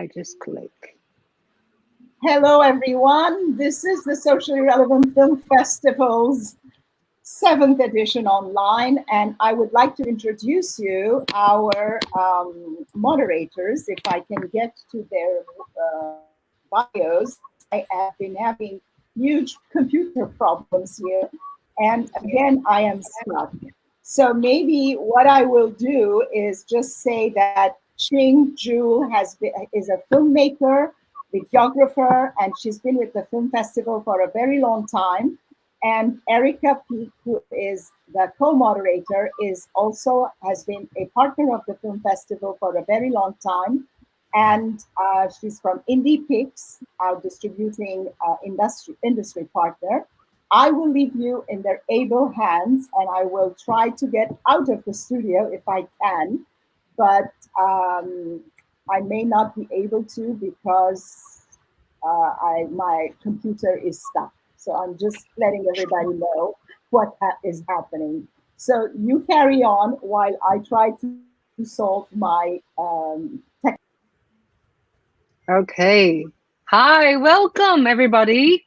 I just click. Hello, everyone. This is the Socially Relevant Film Festival's 7th edition online, and I would like to introduce you our moderators. If I can get to their bios, I have been having huge computer problems here, and again, I am stuck. So maybe what I will do is just say that Ching Juhl is a filmmaker, videographer, and she's been with the film festival for a very long time. And Erica Peak, who is the co-moderator, has been a partner of the film festival for a very long time. And she's from IndiePix, our distributing industry partner. I will leave you in their able hands, and I will try to get out of the studio if I can. But I may not be able to because my computer is stuck. So I'm just letting everybody know what is happening. So you carry on while I try to solve my tech. Okay. Hi, welcome everybody.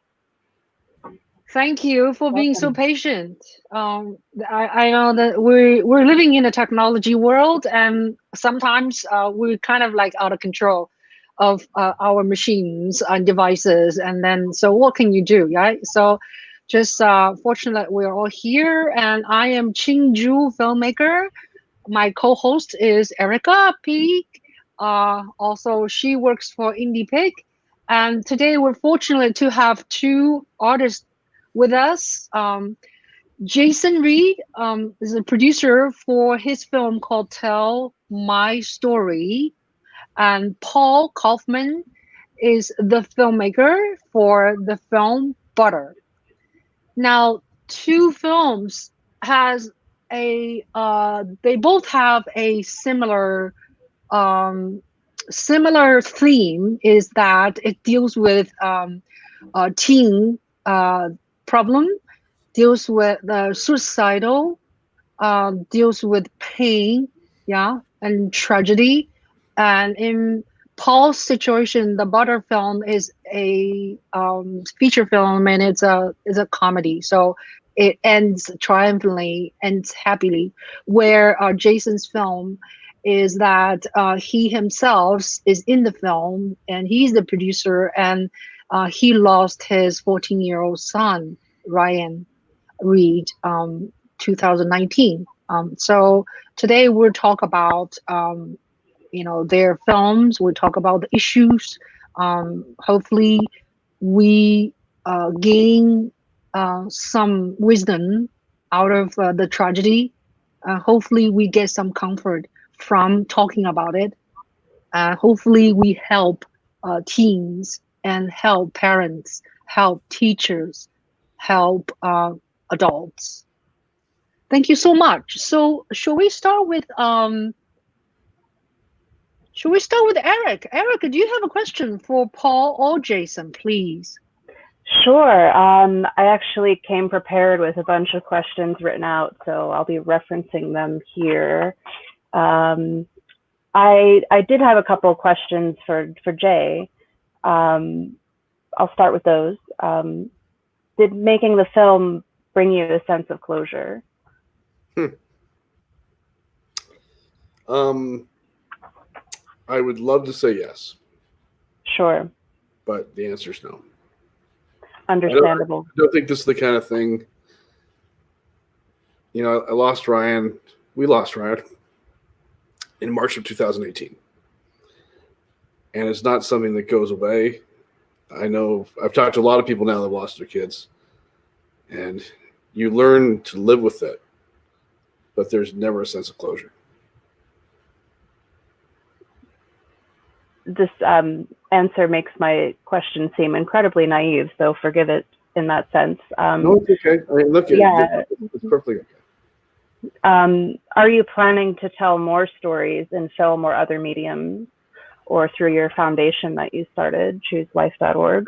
Thank you for being so patient. I know that we're living in a technology world, and sometimes we're kind of like out of control of our machines and devices. And then, so what can you do, right? So just fortunate we're all here, and I am Ching Juhl Filmmaker. My co-host is Erica Peak. Also, she works for IndiePix. And today we're fortunate to have two artists with us. Jason Reid is a producer for his film called Tell My Story. And Paul Kaufman is the filmmaker for the film Butter. Now, two films has they both have a similar theme, is that it deals with teen problem, deals with suicidal, deals with pain, yeah, and tragedy. And in Paul's situation, the Butter film is a feature film, and it's a comedy. So it ends triumphantly, ends happily. Where Jason's film is that he himself is in the film, and he's the producer, and he lost his 14-year-old son, Ryan Reid, 2019. So today we'll talk about their films. We'll talk about the issues. Hopefully we gain some wisdom out of the tragedy. Hopefully we get some comfort from talking about it. Hopefully we help teens and help parents, help teachers, help adults. Thank you so much. So should we start with Eric? Eric, do you have a question for Paul or Jason, please? Sure. I actually came prepared with a bunch of questions written out, so I'll be referencing them here. I did have a couple of questions for Jay. I'll start with those. Did making the film bring you a sense of closure? I would love to say yes. Sure. But the answer is no. Understandable. I don't think this is the kind of thing. I lost Ryan. We lost Ryan in March of 2018. And it's not something that goes away. I know I've talked to a lot of people now that have lost their kids. And you learn to live with it. But there's never a sense of closure. This answer makes my question seem incredibly naive, so forgive it in that sense. No, it's okay. I mean, look, it's perfectly okay. Are you planning to tell more stories in film or other mediums, or through your foundation that you started, chooselife.org?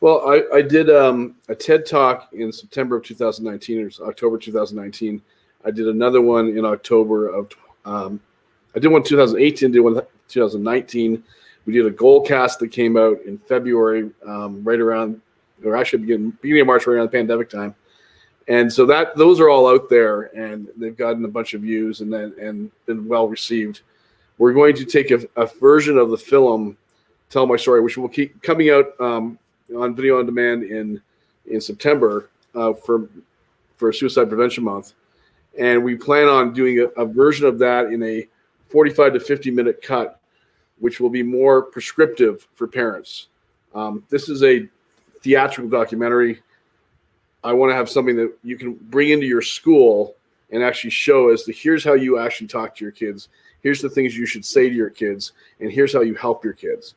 Well, I did a TED Talk in September of 2019, or October 2019. I did another one in October of, I did one in 2018, did one in 2019. We did a goal cast that came out in February, right around, or actually beginning of March, right around the pandemic time. And so those are all out there, and they've gotten a bunch of views and been well received. We're going to take a version of the film, Tell My Story, which will keep coming out on video on demand in September for Suicide Prevention Month. And we plan on doing a version of that in a 45 to 50-minute cut, which will be more prescriptive for parents. This is a theatrical documentary. I want to have something that you can bring into your school and actually show as to here's how you actually talk to your kids. Here's the things you should say to your kids, and here's how you help your kids.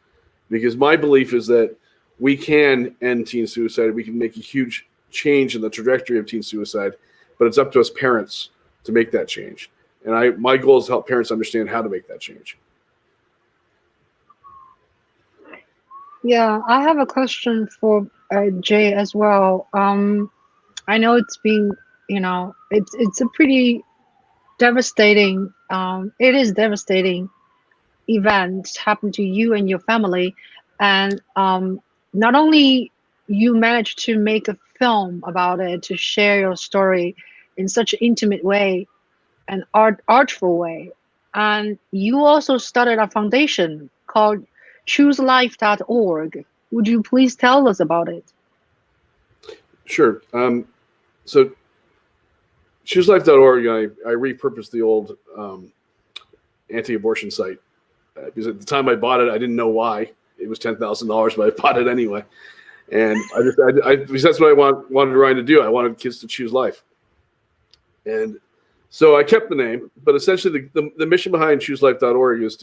Because my belief is that we can end teen suicide. We can make a huge change in the trajectory of teen suicide, but it's up to us parents to make that change. And my goal is to help parents understand how to make that change. Yeah, I have a question for Jay as well. I know it's been, it's a pretty devastating. It is devastating event happened to you and your family, and not only you managed to make a film about it, to share your story in such an intimate way, an artful way, and you also started a foundation called chooselife.org. Would you please tell us about it? Sure. So chooselife.org, I repurposed the old anti-abortion site. Because at the time I bought it, I didn't know why. It was $10,000, but I bought it anyway. And because that's what I wanted Ryan to do. I wanted kids to choose life. And so I kept the name, but essentially the mission behind chooselife.org is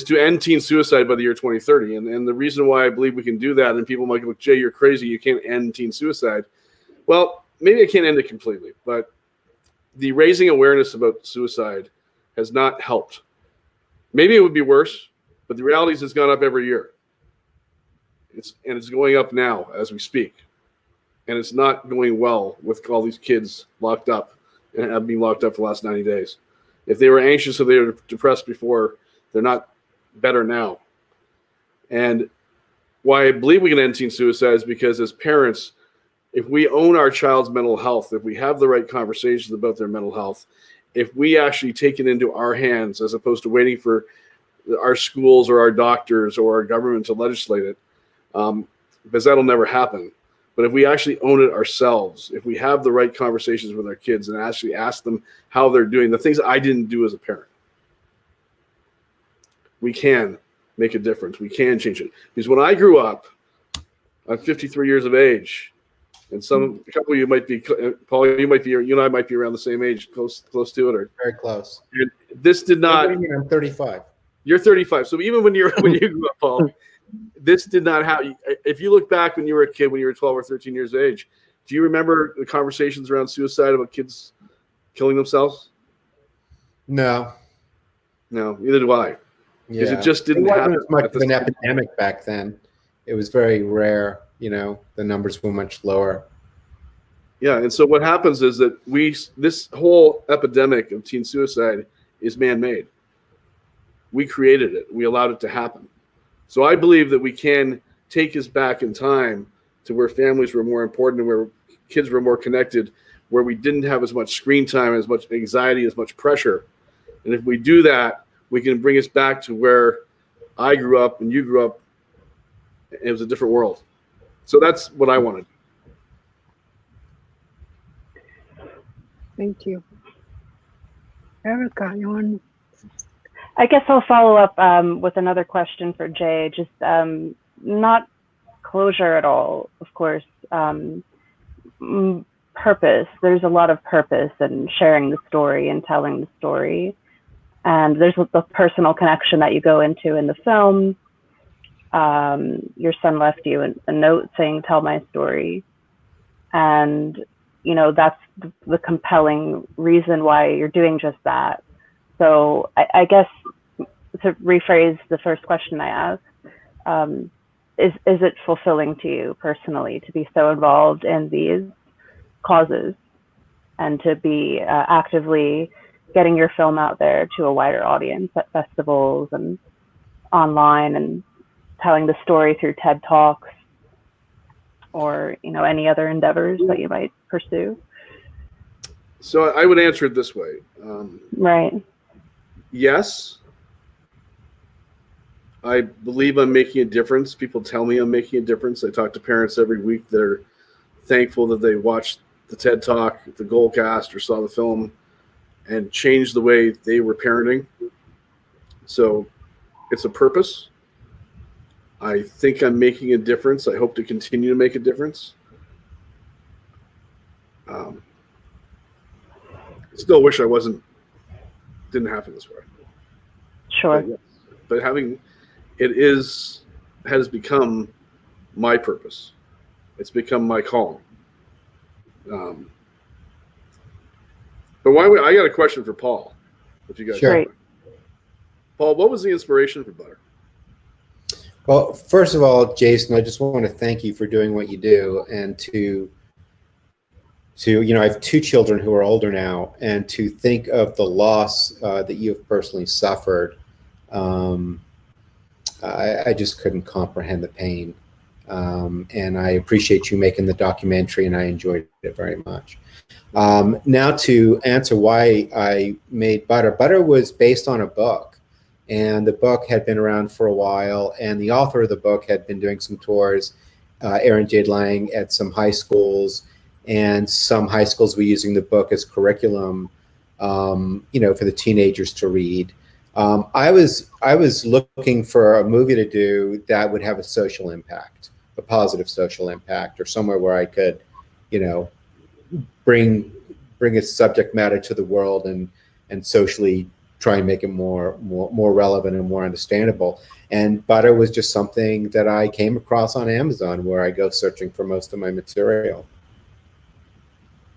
to end teen suicide by the year 2030. And the reason why I believe we can do that, and people might go, Jay, you're crazy. You can't end teen suicide. Well, maybe I can't end it completely, but the raising awareness about suicide has not helped. Maybe it would be worse, but the reality is it's gone up every year. It's going up now as we speak. And it's not going well with all these kids locked up and have been locked up for the last 90 days. If they were anxious or they were depressed before, they're not better now. And why I believe we can end teen suicide is because as parents, if we own our child's mental health, if we have the right conversations about their mental health, if we actually take it into our hands as opposed to waiting for our schools or our doctors or our government to legislate it, because that'll never happen. But if we actually own it ourselves, if we have the right conversations with our kids and actually ask them how they're doing, the things I didn't do as a parent, we can make a difference. We can change it. Because when I grew up, I'm 53 years of age. And a couple of you might be, Paul, you and I might be around the same age, close to it, or very close. And this did not. What do you mean? I'm 35. You're 35. So even when you grew up, Paul, this did not happen. If you look back when you were a kid, when you were 12 or 13 years of age, do you remember the conversations around suicide about kids killing themselves? No, neither do I. Because it just didn't happen. It wasn't as much of an epidemic back then. It was very rare. The numbers were much lower. Yeah, and so what happens is that this whole epidemic of teen suicide is man-made. We created it. We allowed it to happen. So I believe that we can take us back in time to where families were more important and where kids were more connected, where we didn't have as much screen time, as much anxiety, as much pressure. And if we do that, we can bring us back to where I grew up and you grew up. It was a different world. So that's what I wanted. Thank you. Erica, you want? I guess I'll follow up with another question for Jay. Just not closure at all, of course. Purpose. There's a lot of purpose in sharing the story and telling the story. And there's the personal connection that you go into in the film. Your son left you a note saying, tell my story. And, that's the compelling reason why you're doing just that. So I guess to rephrase the first question I asked, is it fulfilling to you personally to be so involved in these causes and to be actively getting your film out there to a wider audience at festivals and online and telling the story through TED Talks or, you know, any other endeavors that you might pursue? So I would answer it this way. Right. Yes, I believe I'm making a difference. People tell me I'm making a difference. I talk to parents every week that are thankful that they watched the TED Talk, the Goalcast, or saw the film and changed the way they were parenting. So it's a purpose. I think I'm making a difference. I hope to continue to make a difference. Still wish I didn't happen this way. Sure. But has become my purpose. It's become my calling. But I got a question for Paul. If you guys Sure. Great. Paul, what was the inspiration for Butter? Well, first of all, Jason, I just want to thank you for doing what you do, and to you know, I have 2 children who are older now, and to think of the loss that you have personally suffered, I just couldn't comprehend the pain. And I appreciate you making the documentary, and I enjoyed it very much. Now to answer why I made Butter. Butter was based on a book, and the book had been around for a while, and the author of the book had been doing some tours, Aaron Jade Lang, at some high schools, and some high schools were using the book as curriculum, you know, for the teenagers to read. I was looking for a movie to do that would have a social impact, a positive social impact, or somewhere where I could, you know, bring a subject matter to the world and socially try and make it more relevant and more understandable. And Butter was just something that I came across on Amazon, where I go searching for most of my material.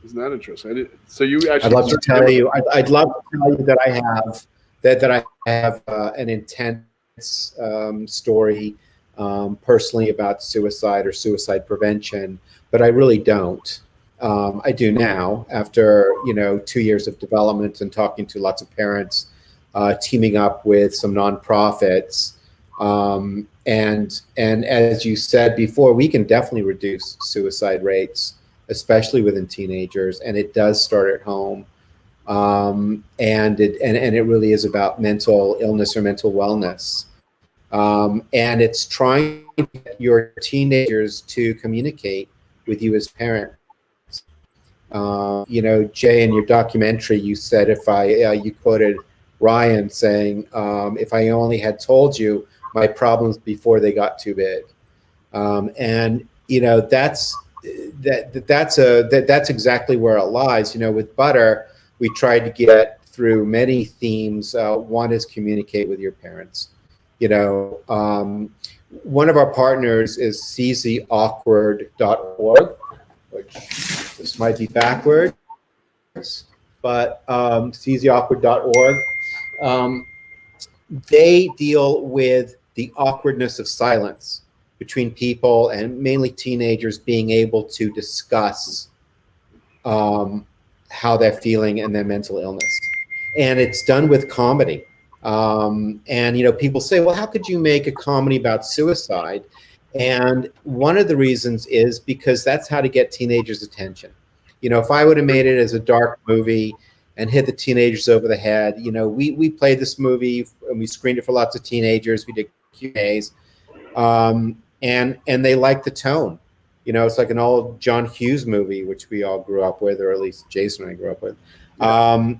Isn't that interesting? So you actually? I'd love to tell you. I'd love to tell you that I have an intense story personally about suicide or suicide prevention, but I really don't. I do now, after 2 years of development and talking to lots of parents, teaming up with some nonprofits, and as you said before, we can definitely reduce suicide rates, especially within teenagers, and it does start at home. And it really is about mental illness or mental wellness. And it's trying to get your teenagers to communicate with you as parents. Jay, in your documentary, you said, you quoted Ryan saying, if I only had told you my problems before they got too big. That's exactly where it lies. With Butter, we tried to get through many themes. One is communicate with your parents. One of our partners is czawkward.org, which this might be backwards, but czawkward.org. They deal with the awkwardness of silence between people, and mainly teenagers, being able to discuss how they're feeling and their mental illness. And it's done with comedy. People say, well, how could you make a comedy about suicide? And one of the reasons is because that's how to get teenagers' attention. If I would have made it as a dark movie and hit the teenagers over the head, we played this movie and we screened it for lots of teenagers. We did Q&As, and they liked the tone. It's like an old John Hughes movie, which we all grew up with, or at least Jason and I grew up with. Yeah.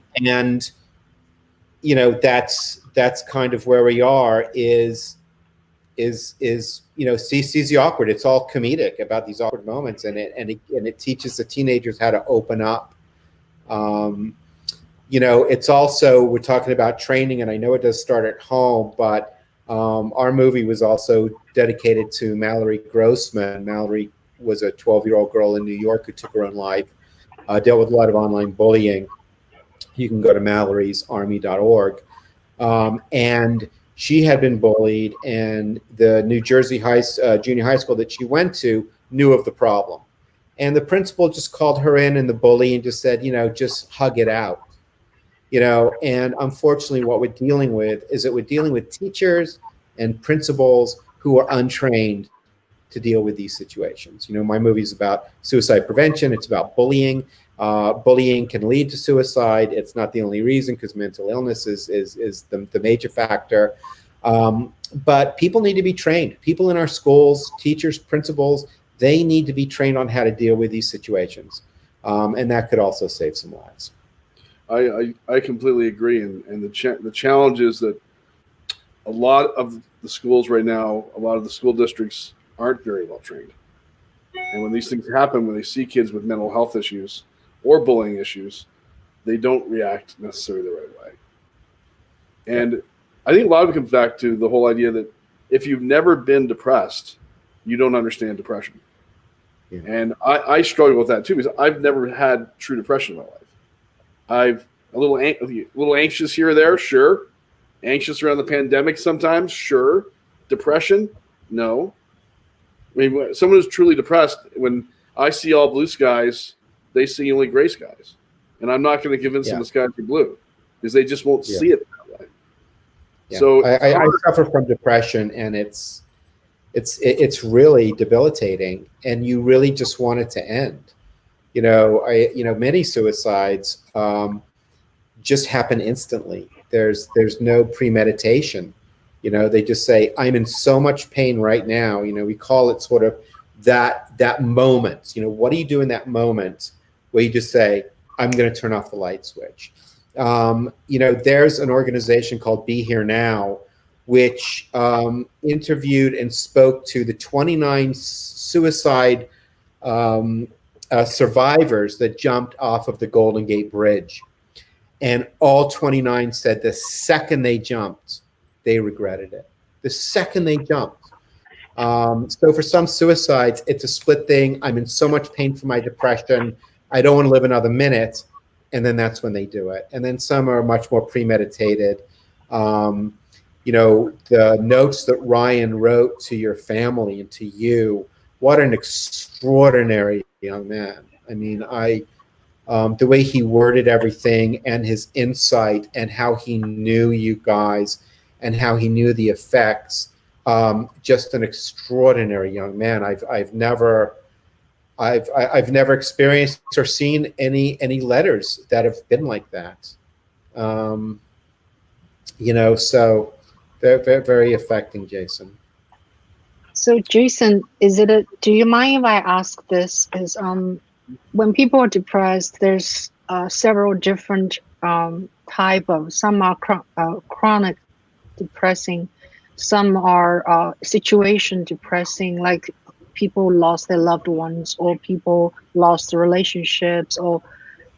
That's kind of where we are. Is CC's awkward. It's all comedic about these awkward moments, and it teaches the teenagers how to open up. It's also, we're talking about training, and I know it does start at home, but our movie was also dedicated to Mallory Grossman. Mallory was a 12-year-old girl in New York who took her own life, dealt with a lot of online bullying. You can go to mallory'sarmy.org. And she had been bullied, and the New Jersey junior high school that she went to knew of the problem. And the principal just called her in and the bully and just said, just hug it out. And unfortunately what we're dealing with is that we're dealing with teachers and principals who are untrained to deal with these situations. You know, my movie is about suicide prevention. It's about bullying. Bullying can lead to suicide. It's not the only reason, because mental illness is the major factor. But people need to be trained. People in our schools, teachers, principals, they need to be trained on how to deal with these situations. And that could also save some lives. I completely agree. And the challenge is that a lot of the schools right now, a lot of the school districts aren't very well trained. And when these things happen, when they see kids with mental health issues or bullying issues, they don't react necessarily the right way. And I think a lot of it comes back to the whole idea that if you've never been depressed, you don't understand depression. Yeah. And I struggle with that too, because I've never had true depression in my life. I've a little anxious here or there, sure. Anxious around the pandemic sometimes, sure. Depression, no. I mean, someone who's truly depressed, when I see all blue skies, they see only gray skies. And I'm not going to convince them the skies are blue, because they just won't see it that way. Yeah. So I suffer from depression, and it's really debilitating, and you really just want it to end. You know, many suicides just happen instantly. There's no premeditation. You know, they just say, I'm in so much pain right now. You know, we call it sort of that moment. You know, what do you do in that moment where you just say, I'm going to turn off the light switch? You know, there's an organization called Be Here Now, which interviewed and spoke to the 29 suicide survivors that jumped off of the Golden Gate Bridge. And all 29 said the second they jumped, they regretted it. The second they jumped. So for some suicides, it's a split thing. I'm in so much pain from my depression. I don't want to live another minute. And then that's when they do it. And then some are much more premeditated. You know, the notes that Ryan wrote to your family and to you, what an extraordinary young man. I mean, the way he worded everything, and his insight, and how he knew you guys, and how he knew the effects, just an extraordinary young man. I've never experienced or seen any letters that have been like that. You know, so they're very, very affecting, Jason. So Jason, do you mind if I ask this? Is when people are depressed, there's several different type of. Some are chronic depressing, some are situation depressing, like people lost their loved ones, or people lost relationships,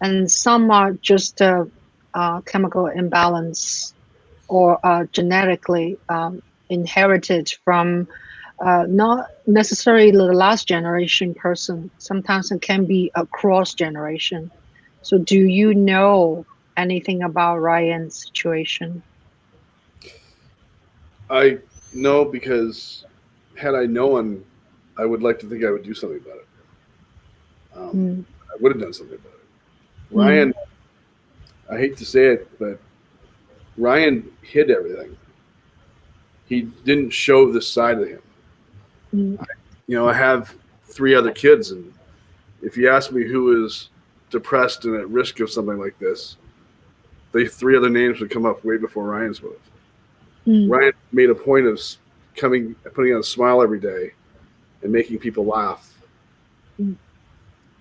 and some are just chemical imbalance, or genetically inherited from not necessarily the last generation person. Sometimes it can be a cross generation. So do you know anything about Ryan's situation? I know, because had I known, I would like to think I would do something about it. I would have done something about it. Ryan, I hate to say it, but Ryan hid everything. He didn't show this side of him. You know, I have 3 other kids, and if you ask me who is depressed and at risk of something like this, the 3 other names would come up way before Ryan's would have. Ryan made a point of putting on a smile every day and making people laugh.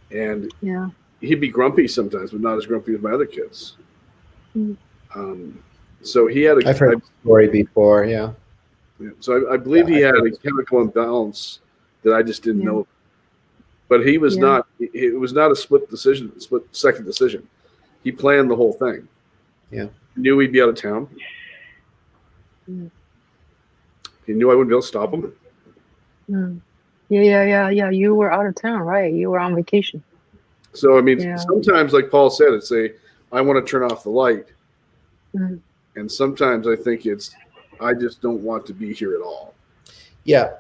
And he'd be grumpy sometimes, but not as grumpy as my other kids. So he had I've heard the story before, yeah. So I believe he had a chemical imbalance that I just didn't know. But he was not. It was not a split second decision. He planned the whole thing. Yeah. He knew he'd be out of town. He knew I wouldn't be able to stop him. Yeah. You were out of town, right? You were on vacation. So I mean, sometimes, like Paul said, it's I want to turn off the light, and sometimes I think I just don't want to be here at all. Yeah.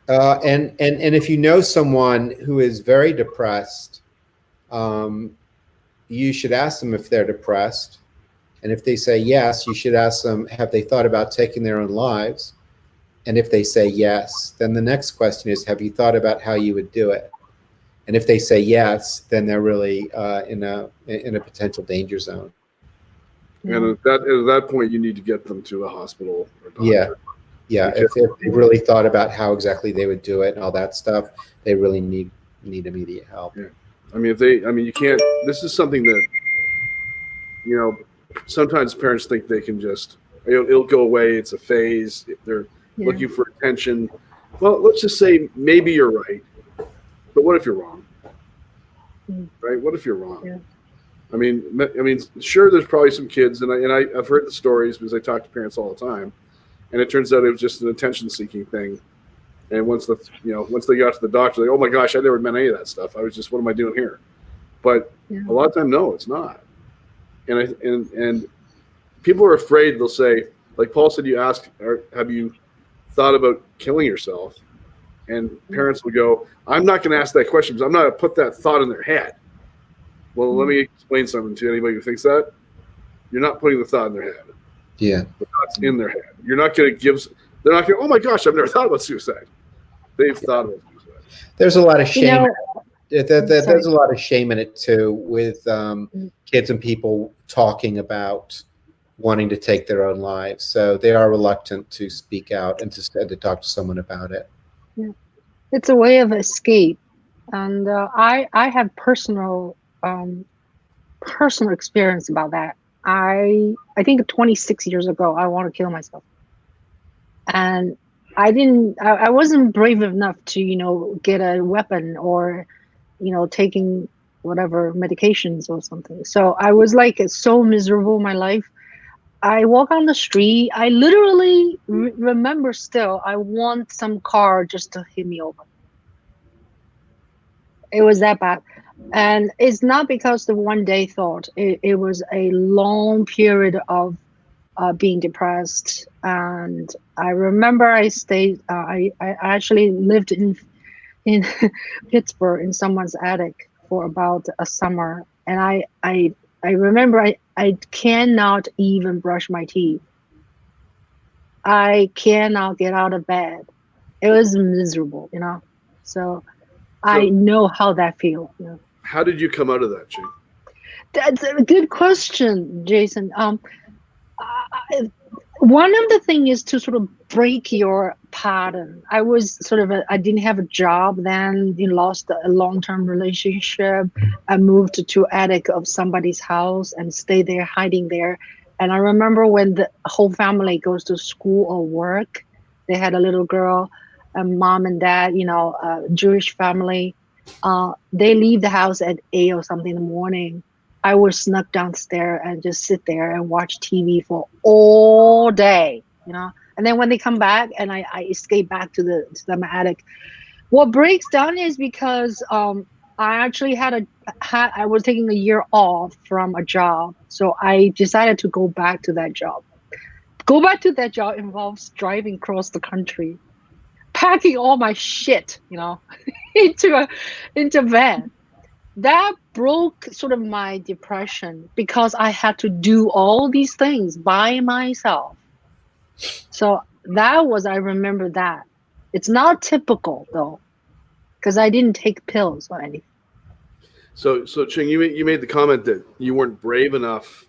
And if you know someone who is very depressed, you should ask them if they're depressed, And if they say yes, you should ask them, have they thought about taking their own lives? And if they say yes, then the next question is, have you thought about how you would do it? And if they say yes, then they're really in a potential danger zone. And at that point, you need to get them to a hospital or doctor. Yeah. If they really thought about how exactly they would do it and all that stuff, they really need immediate help. Yeah. I mean, you can't. This is something that, you know, sometimes parents think they can just, it'll go away. It's a phase. They're looking for attention. Well, let's just say maybe you're right, but what if you're wrong? Right? What if you're wrong? Yeah. I mean, sure, there's probably some kids, and I've heard the stories because I talk to parents all the time, and it turns out it was just an attention-seeking thing. And once they got to the doctor, oh my gosh, I never meant any of that stuff. I was just, what am I doing here? But a lot of time, no, it's not. And people are afraid. They'll say, like Paul said, you ask, have you thought about killing yourself? And parents will go, I'm not going to ask that question because I'm not going to put that thought in their head. Well, let me explain something to anybody who thinks that. You're not putting the thought in their head. Yeah. The thought's in their head. You're not going to they're not going, oh my gosh, I've never thought about suicide. They've thought about suicide. There's a lot of shame. There's a lot of shame in it too, with kids and people talking about wanting to take their own lives. So they are reluctant to speak out and to talk to someone about it. Yeah. It's a way of escape. And I have personal experience about that. I think 26 years ago, I want to kill myself. And I wasn't brave enough to, get a weapon or, taking whatever medications or something. So I was like, so miserable in my life. I walk on the street. I literally remember still, I want some car just to hit me over. It was that bad. And it's not because the one day thought. It was a long period of being depressed. And I remember I stayed, I actually lived in Pittsburgh in someone's attic for about a summer. And I remember I cannot even brush my teeth. I cannot get out of bed. It was miserable, So I know how that feels. How did you come out of that, Ching? That's a good question, Jason. One of the things is to sort of break your pattern. I was I didn't have a job then. Lost a long-term relationship. I moved to attic of somebody's house and stayed there, hiding there. And I remember when the whole family goes to school or work, they had a little girl, and mom and dad, a Jewish family. They leave the house at 8 or something in the morning. I would snuck downstairs and just sit there and watch TV for all day, And then when they come back and I escape back to the attic. What breaks down is because I actually I was taking a year off from a job. So I decided to go back to that job. Go back to that job involves driving across the country, packing all my shit, into a van. That broke sort of my depression because I had to do all these things by myself. So I remember that. It's not typical though, because I didn't take pills or anything. So Ching, you made the comment that you weren't brave enough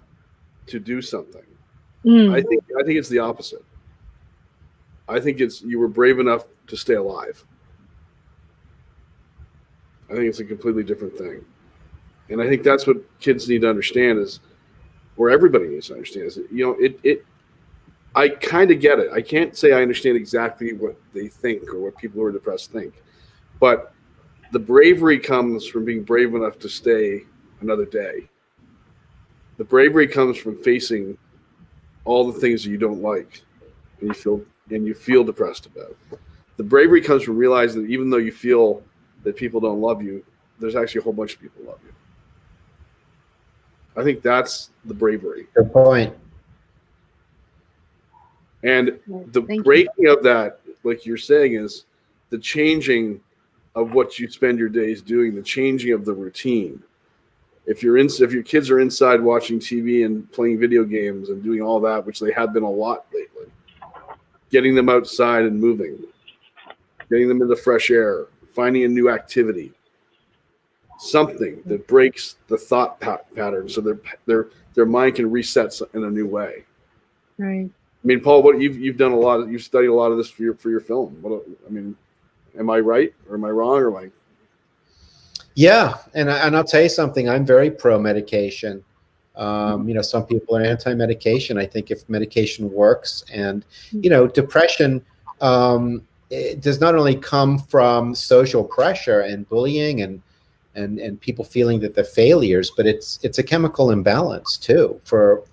to do something. I think it's the opposite. I think you were brave enough to stay alive. I think it's a completely different thing. And I think that's what kids need to understand or everybody needs to understand is, I kind of get it. I can't say I understand exactly what they think or what people who are depressed think, but the bravery comes from being brave enough to stay another day. The bravery comes from facing all the things that you don't like and you feel depressed about. The bravery comes from realizing that even though you feel that people don't love you, there's actually a whole bunch of people who love you. I think that's the bravery. Good point. And the breaking of that, like you're saying, is the changing of what you spend your days doing, the changing of the routine. if your kids are inside watching TV and playing video games and doing all that, which they have been a lot lately, getting them outside and moving, getting them into fresh air, finding a new activity, something that breaks the thought pattern, so their mind can reset in a new way. Right. I mean, Paul, what you've done a lot. You've studied a lot of this for your film. I mean, am I right or am I wrong or am I? Yeah, and I'll tell you something. I'm very pro medication. Some people are anti-medication. I think if medication works, and depression, it does not only come from social pressure and bullying and people feeling that they're failures, but it's a chemical imbalance too for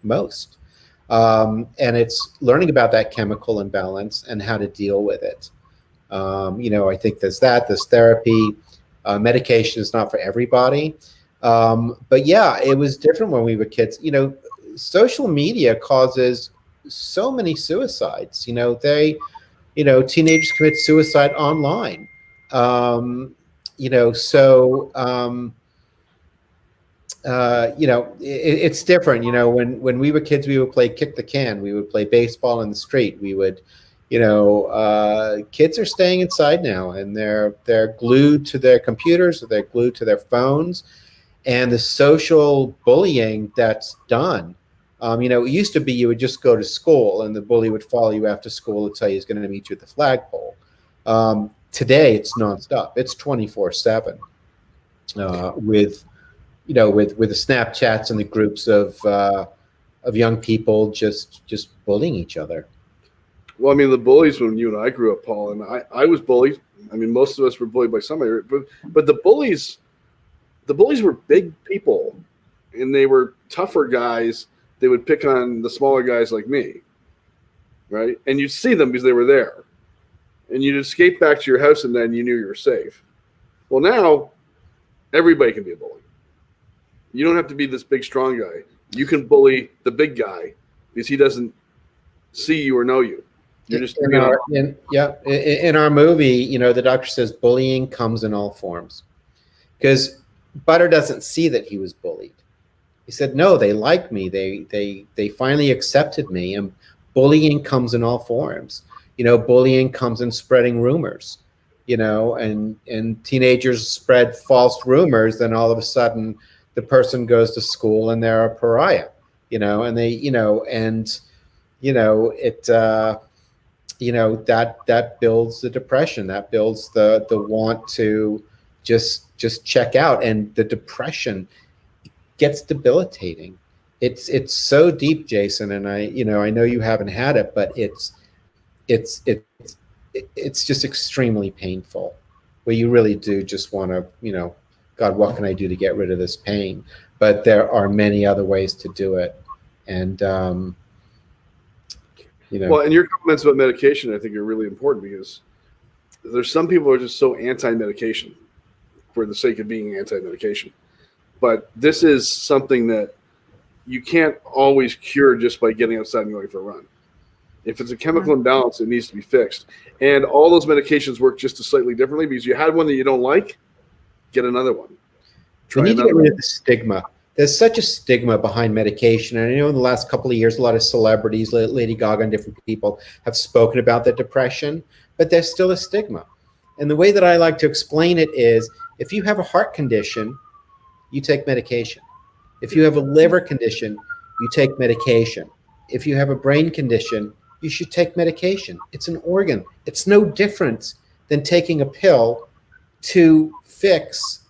most. And it's learning about that chemical imbalance and how to deal with it. I think there's therapy. Medication is not for everybody. But yeah, it was different when we were kids. Social media causes so many suicides. Teenagers commit suicide online. It's different. When we were kids, we would play kick the can. We would play baseball in the street. We would, kids are staying inside now, and they're glued to their computers, or they're glued to their phones, and the social bullying that's done. It used to be you would just go to school, and the bully would follow you after school and tell you he's going to meet you at the flagpole. Today, it's nonstop. It's 24/7 with the Snapchats and the groups of young people just bullying each other. Well, I mean, the bullies when you and I grew up, Paul, and I was bullied. I mean, most of us were bullied by somebody, but the bullies were big people, and they were tougher guys. They would pick on the smaller guys like me, right? And you'd see them because they were there, and you'd escape back to your house, and then you knew you were safe. Well, now everybody can be a bully. You don't have to be this big, strong guy. You can bully the big guy because he doesn't see you or know you. You're just in our movie, the doctor says bullying comes in all forms, because Butter doesn't see that he was bullied. He said, "No, they like me. They finally accepted me." And bullying comes in all forms. Bullying comes in spreading rumors. And teenagers spread false rumors. Then all of a sudden, the person goes to school and they're a pariah. And they, that builds the depression, that builds the want to just check out, and the depression gets debilitating. It's so deep, Jason, and I know you haven't had it, but it's just extremely painful, where you really do just want to, God, what can I do to get rid of this pain? But there are many other ways to do it. And, Well, and your comments about medication, I think, are really important, because there's some people who are just so anti-medication for the sake of being anti-medication. But this is something that you can't always cure just by getting outside and going for a run. If it's a chemical imbalance, it needs to be fixed. And all those medications work just slightly differently, because you had one that you don't like, get another one. We need to get rid of the stigma. There's such a stigma behind medication. And I know in the last couple of years, a lot of celebrities, Lady Gaga and different people, have spoken about the depression, but there's still a stigma. And the way that I like to explain it is, if you have a heart condition, you take medication. If you have a liver condition, you take medication. If you have a brain condition, you should take medication. It's an organ. It's no different than taking a pill to fix,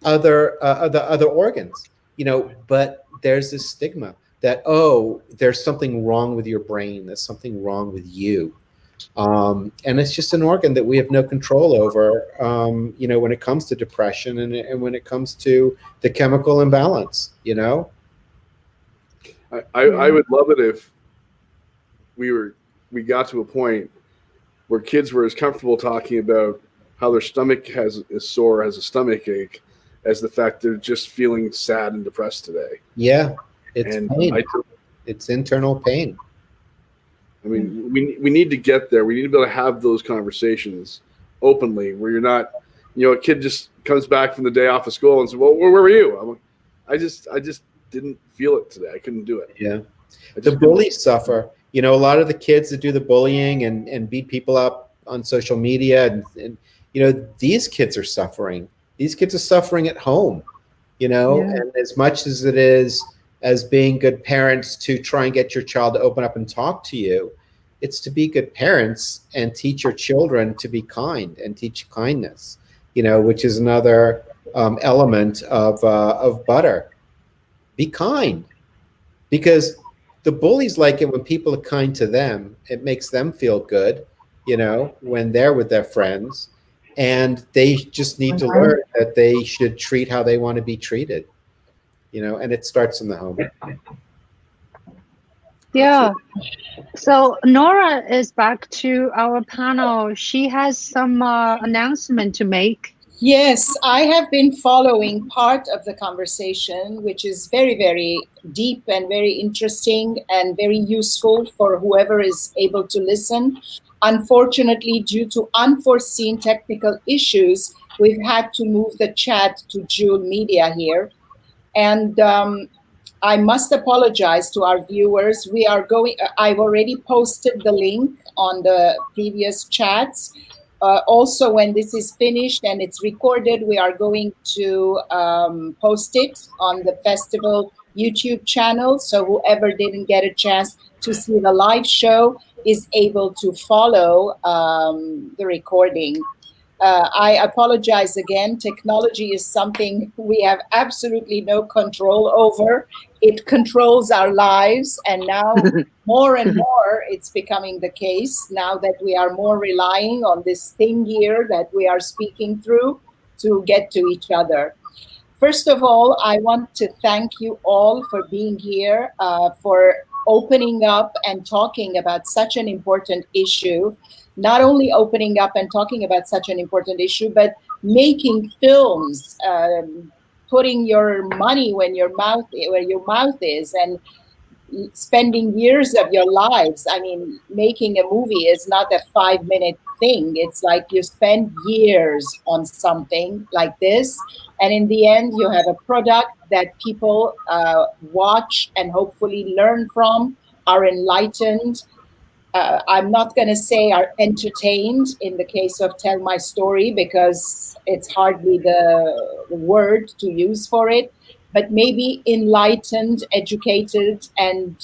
other organs, but there's this stigma that, oh, there's something wrong with your brain. There's something wrong with you. And it's just an organ that we have no control over, when it comes to depression and when it comes to the chemical imbalance, I would love it if we got to a point where kids were as comfortable talking about how their stomach is sore, has a stomach ache, as the fact they're just feeling sad and depressed today. Yeah, it's pain. It's internal pain. I mean, we need to get there. We need to be able to have those conversations openly, where you're not, a kid just comes back from the day off of school and says, "Well, where were you?" I'm like, I just didn't feel it today. I couldn't do it. Yeah. The bullies suffer. You know, a lot of the kids that do the bullying and beat people up on social media, and you know, these kids are suffering. These kids are suffering at home, you know, and as much as it is as being good parents to try and get your child to open up and talk to you, it's to be good parents and teach your children to be kind and teach kindness, you know, which is another element of butter. Be kind, because the bullies like it when people are kind to them. It makes them feel good, you know, when they're with their friends, and they just need to learn that they should treat how they want to be treated, you know, and it starts in the home. Yeah. So Nora is back to our panel. She has some announcement to make. Yes, I have been following part of the conversation, which is very, very deep and very interesting and very useful for whoever is able to listen. Unfortunately, due to unforeseen technical issues, we've had to move the chat to Juhl Media here. And I must apologize to our viewers. We are going, I've already posted the link on the previous chats. Also, when this is finished and it's recorded, we are going to post it on the festival YouTube channel. So whoever didn't get a chance to see the live show is able to follow the recording. I apologize again. Technology is something we have absolutely no control over. It controls our lives, and now more and more it's becoming the case now that we are more relying on this thing here that we are speaking through to get to each other. First of all, I want to thank you all for being here, for opening up and talking about such an important issue. Not only opening up and talking about such an important issue, but making films, putting your money where your mouth is, and spending years of your lives. I mean, making a movie is not a 5-minute thing. It's like you spend years on something like this, and in the end, you have a product that people watch and hopefully learn from, are enlightened. I'm not going to say are entertained in the case of Tell My Story, because it's hardly the word to use for it, but maybe enlightened, educated, and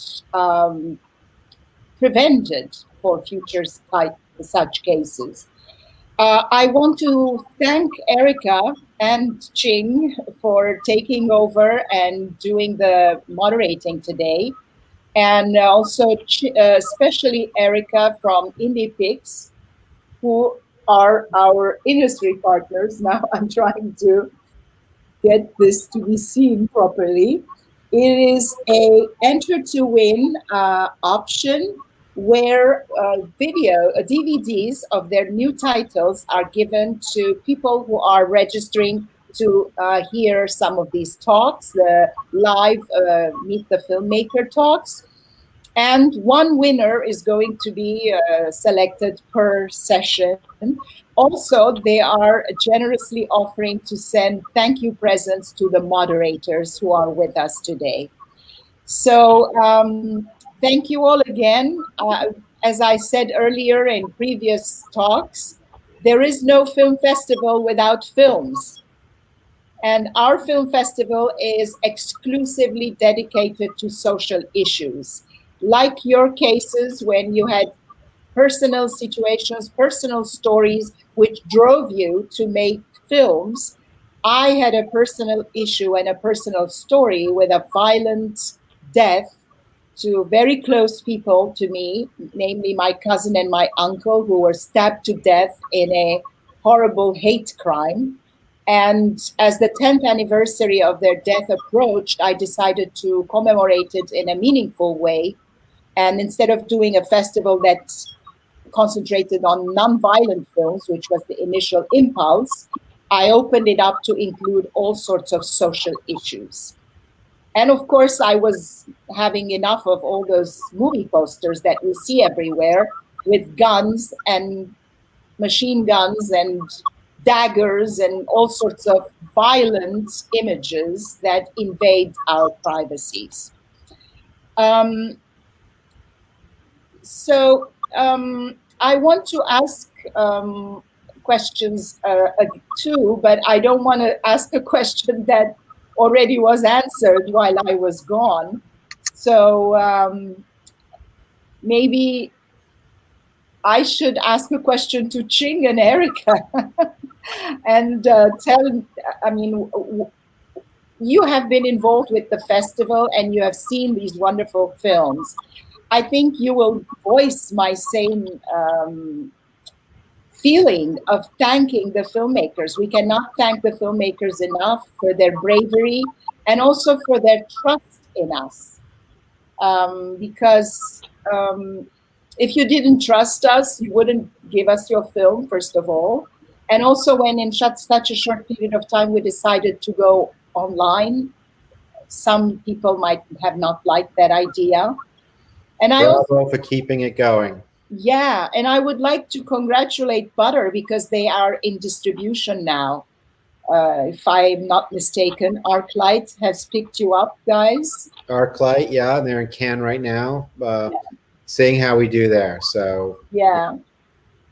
prevented for future such cases. I want to thank Erica and Ching for taking over and doing the moderating today. And also especially Erica from IndiePix, who are our industry partners. Now I'm trying to get this to be seen properly. It is a enter to win option where DVDs of their new titles are given to people who are registering to hear some of these talks, the live Meet the Filmmaker talks. And one winner is going to be selected per session. Also, they are generously offering to send thank you presents to the moderators who are with us today. So thank you all again. As I said earlier in previous talks, there is no film festival without films. And our film festival is exclusively dedicated to social issues. Like your cases when you had personal situations, personal stories, which drove you to make films, I had a personal issue and a personal story with a violent death to very close people to me, namely my cousin and my uncle, who were stabbed to death in a horrible hate crime. And as the 10th anniversary of their death approached, I decided to commemorate it in a meaningful way. And instead of doing a festival that concentrated on non-violent films, which was the initial impulse, I opened it up to include all sorts of social issues. And of course, I was having enough of all those movie posters that we see everywhere with guns and machine guns and daggers and all sorts of violent images that invade our privacies. I want to ask questions too, but I don't want to ask a question that already was answered while I was gone. So maybe I should ask a question to Ching and Erica and you have been involved with the festival and you have seen these wonderful films. I think you will voice my same feeling of thanking the filmmakers. We cannot thank the filmmakers enough for their bravery and also for their trust in us. Because if you didn't trust us, you wouldn't give us your film, first of all. And also when in such a short period of time we decided to go online, some people might have not liked that idea. And Bravo for keeping it going. Yeah, and I would like to congratulate Butter because they are in distribution now. If I'm not mistaken, ArcLight has picked you up, guys. ArcLight, yeah, they're in Cannes right now, seeing how we do there. So yeah,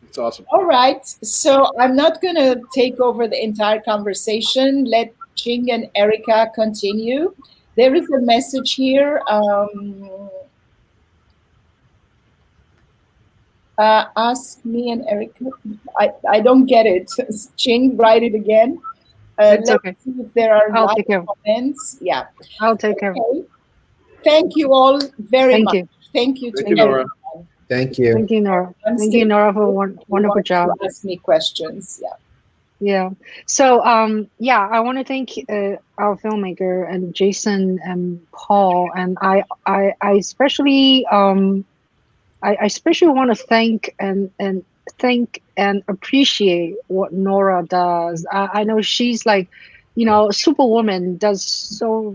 it's awesome. All right, so I'm not going to take over the entire conversation. Let Ching and Erica continue. There is a message here. Ask me and Erica. I don't get it. Ching, write it again. It's let's okay. see if there are I'll live take care. comments. Yeah. I'll take care. Okay. Thank you all very Thank much. you. Thank you Thank to you, Nora. everyone. thank you. Thank you, Nora. I'm Thank still- you, Nora, for a wonderful job. To ask me questions. Yeah. Yeah. So, I want to thank our filmmaker and Jason and Paul, and I especially I especially want to thank and appreciate what Nora does. I know she's like, superwoman.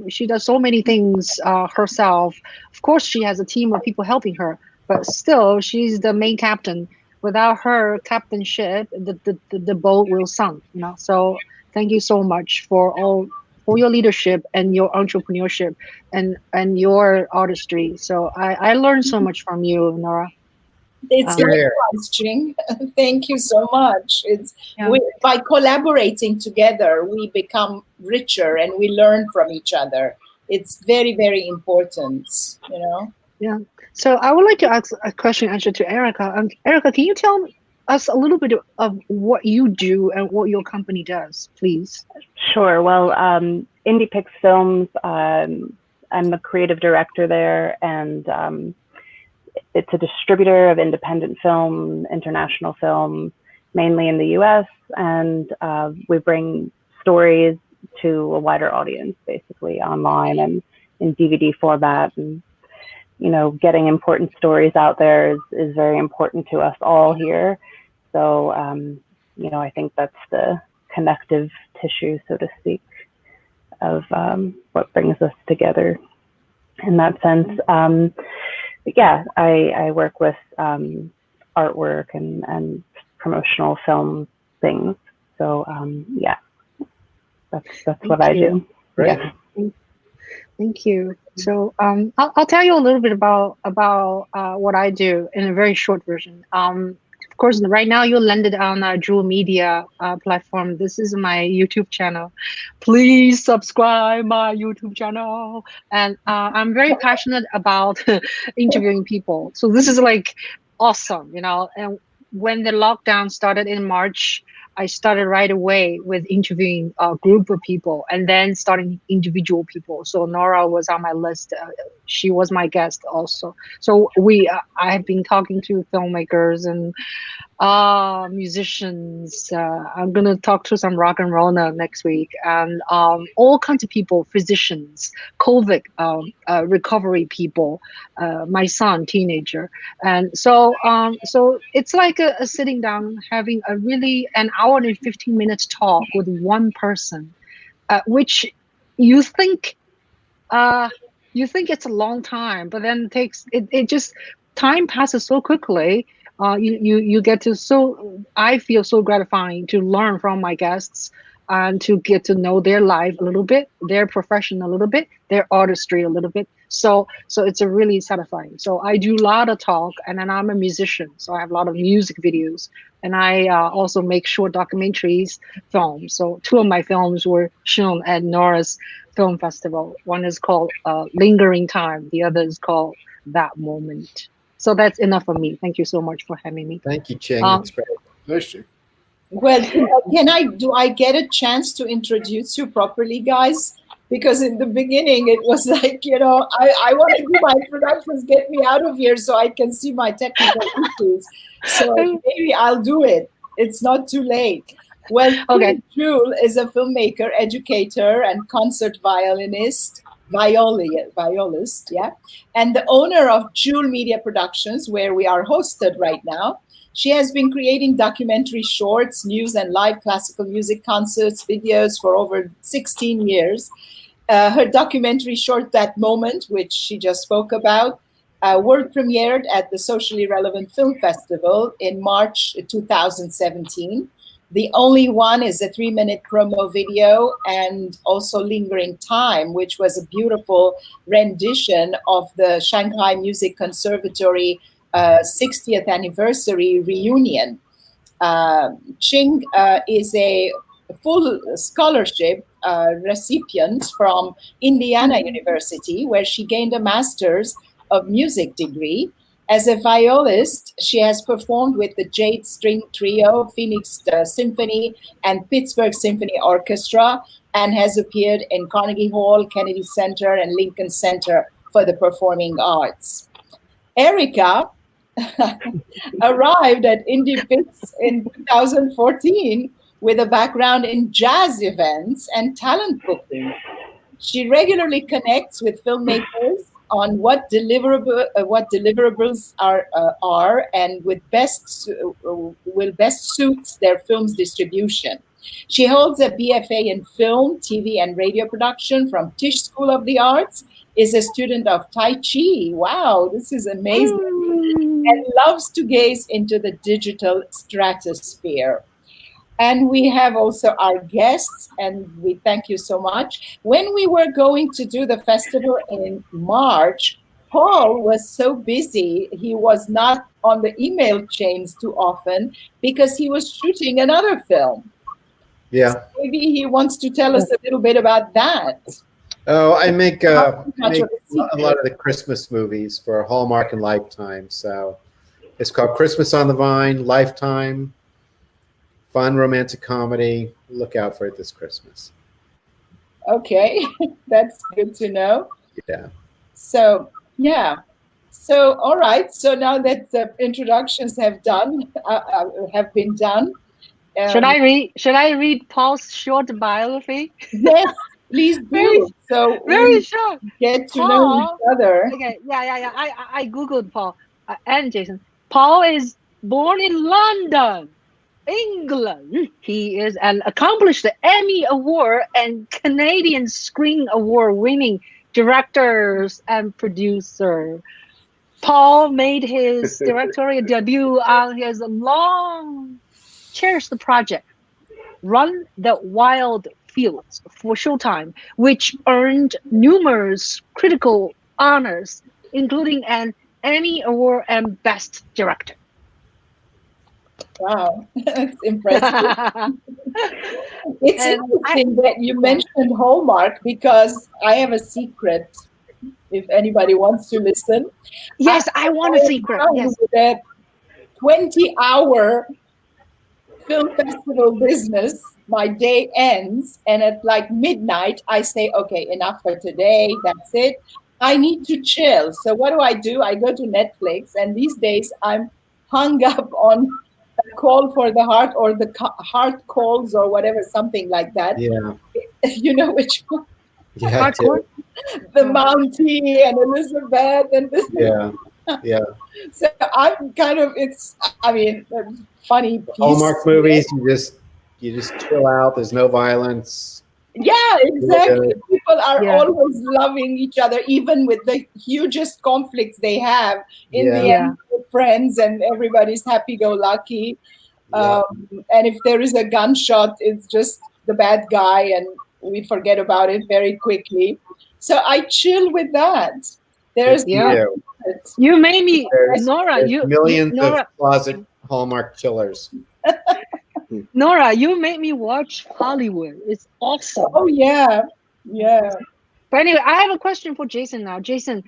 She does so many things herself. Of course, she has a team of people helping her, but still, she's the main captain. Without her captainship, the boat will sink. So thank you so much for your leadership and your entrepreneurship and your artistry. So I learned so much from you, Nora. It's You're here. likewise, Ching. Thank you so much. Yeah. By collaborating together, we become richer and we learn from each other. It's very, very important, Yeah. So I would like to ask a question actually to Erica. Erica, can you tell us a little bit of what you do and what your company does, please? Sure. Well, IndiePix Films, I'm the creative director there, and it's a distributor of independent film, international film, mainly in the US, and we bring stories to a wider audience, basically online and in DVD format. And getting important stories out there is very important to us all here. So, I think that's the connective tissue, so to speak, of what brings us together in that sense. I work with artwork and promotional film things. So, that's what I do. Great. Yeah. Thank you. So I'll tell you a little bit about what I do in a very short version. Of course, right now you landed on a Juhl Media platform. This is my YouTube channel. Please subscribe my YouTube channel. And I'm very passionate about interviewing people. So this is like awesome, And when the lockdown started in March, I started right away with interviewing a group of people and then starting individual people. So Nora was on my list. She was my guest also. So I have been talking to filmmakers and musicians. I'm going to talk to some rock and roller next week, and all kinds of people, physicians, COVID recovery people, my son, teenager. And so it's like a sitting down, having an hour and 15 minutes talk with one person, which you think it's a long time, but then it just time passes so quickly. You get to, so I feel so gratifying to learn from my guests and to get to know their life a little bit, their profession a little bit, their artistry a little bit. So it's a really satisfying. So I do a lot of talk, and then I'm a musician, so I have a lot of music videos, and I also make short documentaries, films. So two of my films were shown at Nora's Film Festival. One is called Lingering Time. The other is called That Moment. So that's enough for me. Thank you so much for having me. Thank you, Ching. Um, That's great. Nice, Ching. Well, do I get a chance to introduce you properly, guys? Because in the beginning, it was like, I want to do my introductions, get me out of here so I can see my technical issues. So maybe I'll do it. It's not too late. Well, Okay. Ching Juhl is a filmmaker, educator, and concert violist, yeah, and the owner of Juhl Media Productions, where we are hosted right now. She has been creating documentary shorts, news, and live classical music concerts, videos for over 16 years. Her documentary short, That Moment, which she just spoke about, world premiered at the Socially Relevant Film Festival in March 2017. The only one is a 3-minute promo video, and also Lingering Time, which was a beautiful rendition of the Shanghai Music Conservatory 60th anniversary reunion. Ching is a full scholarship recipient from Indiana University, where she gained a master's of music degree. As a violist, she has performed with the Jade String Trio, Phoenix Symphony, and Pittsburgh Symphony Orchestra, and has appeared in Carnegie Hall, Kennedy Center, and Lincoln Center for the Performing Arts. Erica arrived at IndiePix in 2014 with a background in jazz events and talent booking. She regularly connects with filmmakers on what deliverables are and will best suit their film's distribution. She holds a BFA in film, TV, and radio production from Tisch School of the Arts, is a student of Tai Chi. Wow, this is amazing. And loves to gaze into the digital stratosphere. And we have also our guests, and we thank you so much. When we were going to do the festival in March, Paul was so busy, he was not on the email chains too often because he was shooting another film. Yeah. So maybe he wants to tell us a little bit about that. Oh, I make a lot of the Christmas movies for Hallmark and Lifetime. So it's called Christmas on the Vine, Lifetime. Fun romantic comedy. Look out for it this Christmas. Okay, that's good to know. Yeah. So, yeah. So, all right. So now that the introductions have been done. Should I read Paul's short biography? Yes, please do. So very short. Get to know each other. Okay. Yeah. I googled Paul and Jason. Paul is born in London, England. He is an accomplished Emmy Award and Canadian Screen Award winning director and producer. Paul made his directorial debut on his long cherished project, Run the Wild Fields, for Showtime, which earned numerous critical honors, including an Emmy Award and Best Director. Wow, that's impressive. It's interesting that you mentioned Hallmark, because I have a secret, if anybody wants to listen. Yes, I want a secret. Yes. That 20-hour film festival business, my day ends, and at like midnight, I say, okay, enough for today. That's it. I need to chill. So what do? I go to Netflix, and these days I'm hung up on A Call for the Heart, or the Heart Calls, or whatever, something like that. Yeah. You know which one? Yeah. The Mountie and Elizabeth and this. Yeah. Yeah. So I'm kind of, funny piece. Hallmark movies, you just chill out. There's no violence. Yeah, exactly. People are Yeah. always loving each other, even with the hugest conflicts they have. In the Yeah. end, they're friends and everybody's happy-go-lucky. Yeah. And if there is a gunshot, it's just the bad guy, and we forget about it very quickly. So I chill with that. There's Yeah. You. You made me, There's Nora. millions Nora, of closet Hallmark chillers. Nora, you made me watch Hollywood. It's awesome. Oh yeah, yeah. But anyway, I have a question for Jason now. Jason,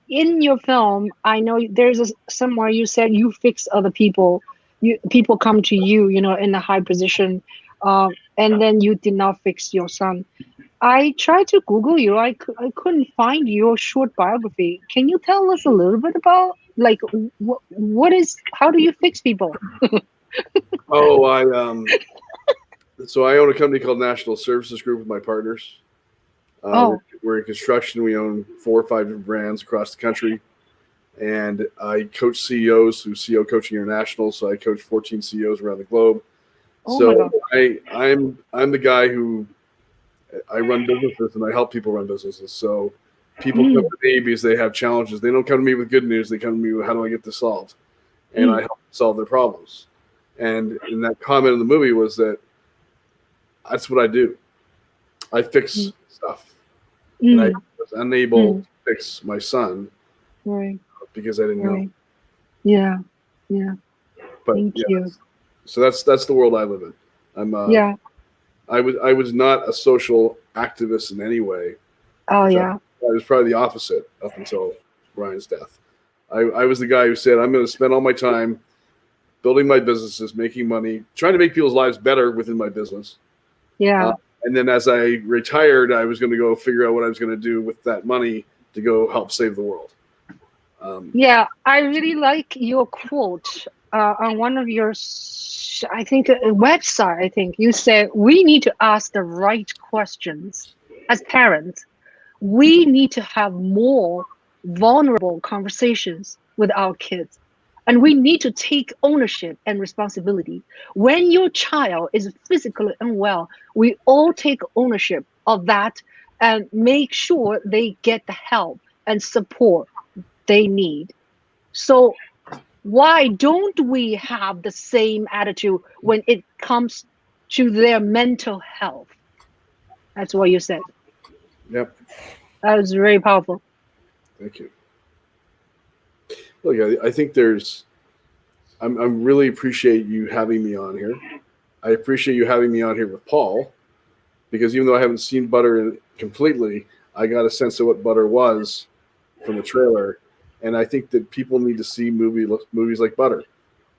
in your film, I know there's somewhere you said you fix other people. People come to you, in a high position, and then you did not fix your son. I tried to Google you. I couldn't find your short biography. Can you tell us a little bit about like how do you fix people? Oh, so I own a company called National Services Group with my partners. We're in construction. We own 4 or 5 different brands across the country, and I coach CEOs through CEO Coaching International. So I coach 14 CEOs around the globe. Oh my God. I'm the guy who I run businesses and I help people run businesses. So people come to me because they have challenges. They don't come to me with good news. They come to me with how do I get this solved, and I help solve their problems. And in that comment in the movie was that that's what I do. I fix stuff. And I was unable to fix my son because I didn't know. Yeah. Yeah. But Thank you. So that's the world I live in. I was not a social activist in any way. Oh I was probably the opposite up until Ryan's death. I was the guy who said, I'm going to spend all my time building my businesses, making money, trying to make people's lives better within my business. Yeah. And then as I retired, I was going to go figure out what I was going to do with that money to go help save the world. I really like your quote on one of your, I think, website. I think you said we need to ask the right questions as parents. We need to have more vulnerable conversations with our kids. And we need to take ownership and responsibility. When your child is physically unwell, we all take ownership of that and make sure they get the help and support they need. So why don't we have the same attitude when it comes to their mental health? That's what you said. Yep. That was very powerful. Thank you. Look, I think I'm really appreciate you having me on here. I appreciate you having me on here with Paul, because even though I haven't seen Butter completely, I got a sense of what Butter was from the trailer. And I think that people need to see movies like Butter.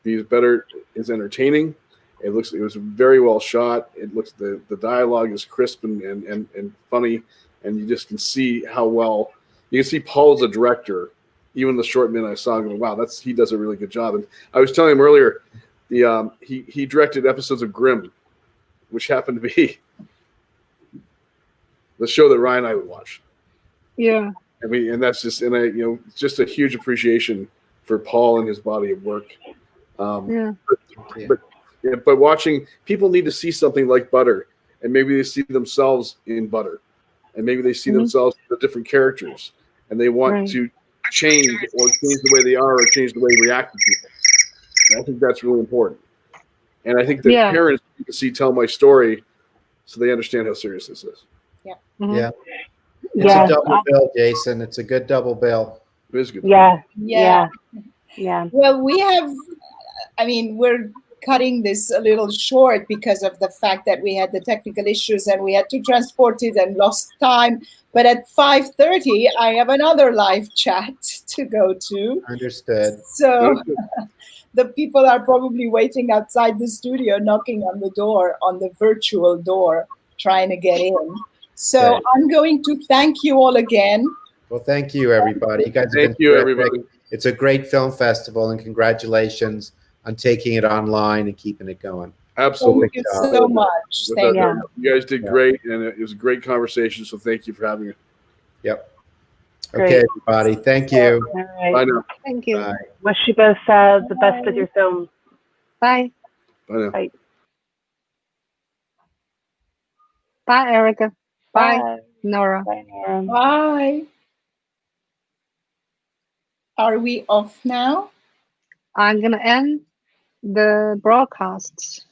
Because Butter is entertaining. It was very well shot. It looks the dialogue is crisp and funny, and you just can see how well you can see Paul as a director. Even the short minute I saw, going, wow, he does a really good job. And I was telling him earlier, he directed episodes of Grimm, which happened to be the show that Ryan and I would watch. Yeah. And that's just just a huge appreciation for Paul and his body of work. But watching, people need to see something like Butter, and maybe they see themselves in Butter, and maybe they see themselves as different characters, and they want to change the way they are or change the way they react to people. And I think that's really important. And I think that parents need to Tell My Story so they understand how serious this is. Yeah. Yeah. It's a double bill, Jason. It's a good double bill. It is good. Yeah. Well, we're cutting this a little short because of the fact that we had the technical issues and we had to transport it and lost time. But at 5:30, I have another live chat to go to. Understood. So the people are probably waiting outside the studio, knocking on the door, on the virtual door, trying to get in. So I'm going to thank you all again. Well, thank you, everybody. You guys have Thank been you, terrific. everybody. It's a great film festival, and congratulations on taking it online and keeping it going. Absolutely. Thank you so much. Thank you. You guys did great, and it was a great conversation, so thank you for having me. Yep. Okay, everybody. Thank you. All right. Bye now. Thank you. Bye. Wish you both the best with your film. Bye. Bye now. Bye. Bye, Erica. Bye, Bye. Nora. Bye, Nora. Bye. Are we off now? I'm gonna end the broadcast.